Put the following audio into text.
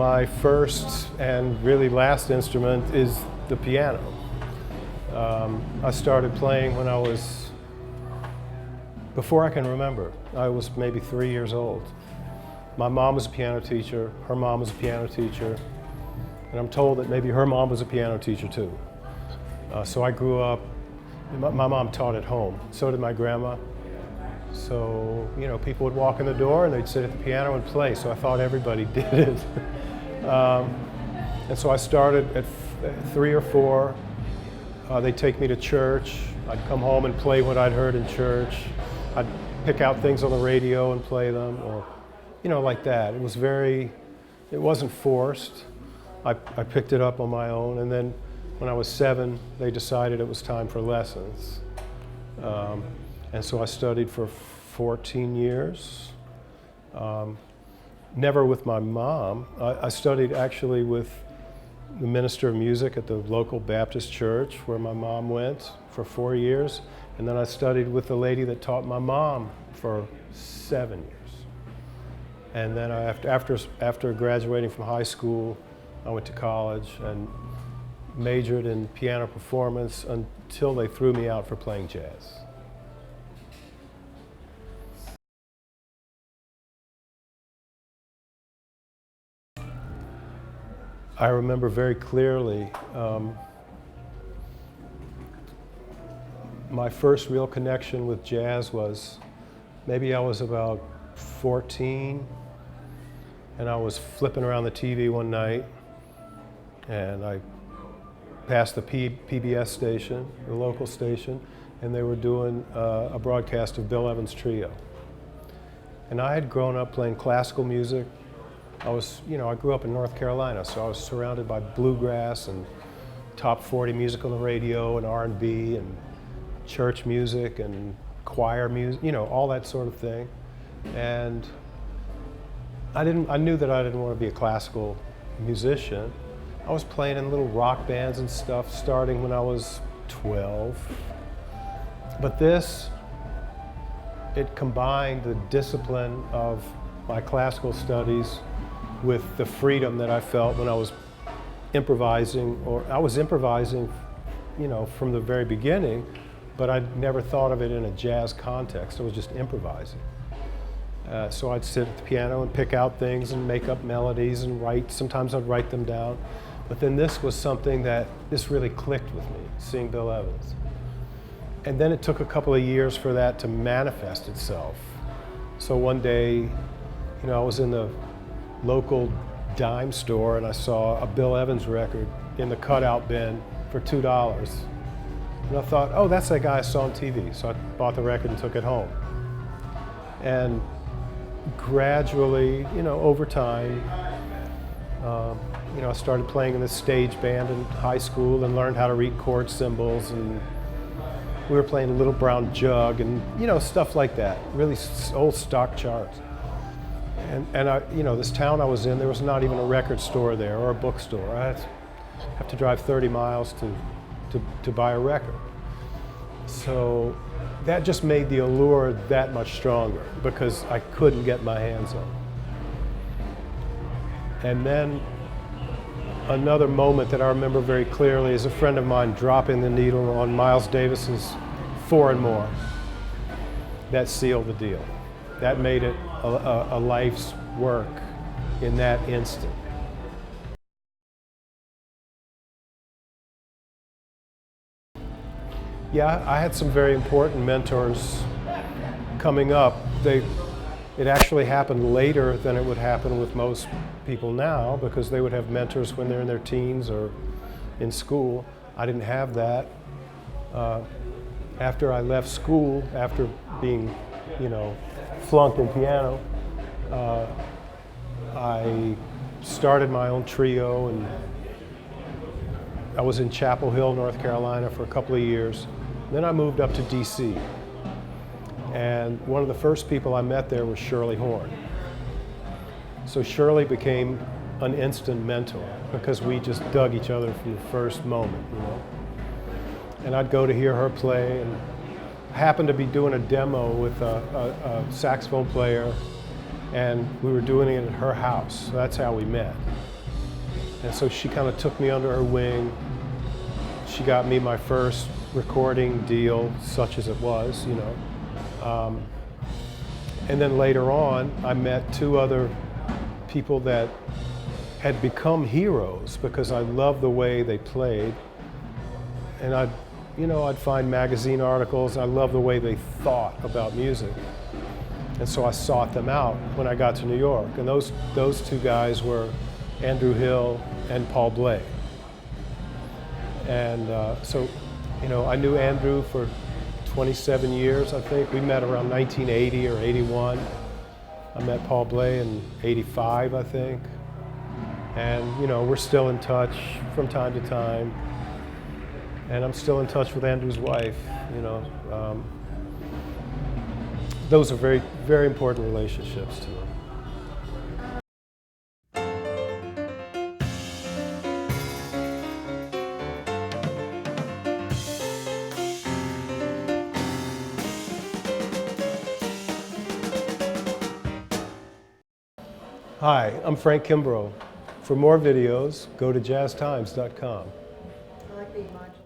my first and really last instrument is the piano. I started playing when I was, before I can remember. I was maybe 3 years old. My mom was a piano teacher, her mom was a piano teacher, and I'm told that maybe her mom was a piano teacher too. So I grew up, my mom taught at home, so did my grandma. So, you know, people would walk in the door and they'd sit at the piano and play, so I thought everybody did it. And so I started at 3 or 4. They'd take me to church. I'd come home and play what I'd heard in church. I'd pick out things on the radio and play them, or, you know, like that. It was it wasn't forced. I picked it up on my own, and then when I was 7, they decided it was time for lessons. And so I studied for 14 years. Never with my mom. I studied actually with the minister of music at the local Baptist church where my mom went for 4 years. And then I studied with the lady that taught my mom for 7 years. And then after graduating from high school, I went to college and majored in piano performance until they threw me out for playing jazz. I remember very clearly my first real connection with jazz was, maybe I was about 14, and I was flipping around the TV one night, and I passed the PBS station, the local station, and they were doing a broadcast of Bill Evans' Trio. And I had grown up playing classical music. I grew up in North Carolina, so I was surrounded by bluegrass and top 40 music on the radio and R&B and church music and choir music, you know, all that sort of thing. And I knew that I didn't want to be a classical musician. I was playing in little rock bands and stuff starting when I was 12. But it combined the discipline of my classical studies with the freedom that I felt when I was improvising, or I was improvising, you know, from the very beginning, but I'd never thought of it in a jazz context. I was just improvising. So I'd sit at the piano and pick out things and make up melodies and write. Sometimes I'd write them down. But then this was something this really clicked with me, seeing Bill Evans. And then it took a couple of years for that to manifest itself. So one day, you know, I was in the local dime store and I saw a Bill Evans record in the cutout bin for $2. And I thought, oh, that's that guy I saw on TV. So I bought the record and took it home. And gradually, you know, over time, you know, I started playing in this stage band in high school and learned how to read chord symbols, and we were playing Little Brown Jug and, you know, stuff like that, really old stock charts. And you know, this town I was in, there was not even a record store there or a bookstore. I have to drive 30 miles to buy a record. So that just made the allure that much stronger because I couldn't get my hands on it. And then another moment that I remember very clearly is a friend of mine dropping the needle on Miles Davis's 4 and More. That sealed the deal. That made it a life's work in that instant. Yeah, I had some very important mentors coming up. It actually happened later than it would happen with most people now, because they would have mentors when they're in their teens or in school. I didn't have that. After I left school, after being, you know, flunked in piano, I started my own trio, and I was in Chapel Hill, North Carolina for a couple of years. Then I moved up to DC. And one of the first people I met there was Shirley Horn. So Shirley became an instant mentor because we just dug each other from the first moment, you know. And I'd go to hear her play, and I happened to be doing a demo with a saxophone player, and we were doing it at her house. So that's how we met. And so she kind of took me under her wing. She got me my first recording deal, such as it was, you know. And then later on, I met two other people that had become heroes because I loved the way they played. And I'd find magazine articles. I loved the way they thought about music. And so I sought them out when I got to New York. And those two guys were Andrew Hill and Paul Bley. And so, you know, I knew Andrew for 27 years, I think. We met around 1980 or 81. I met Paul Bley in 85, I think. And, you know, we're still in touch from time to time. And I'm still in touch with Andrew's wife, you know. Those are very, very important relationships to him. Hi, I'm Frank Kimbrough. For more videos, go to jazztimes.com. I like the emoji.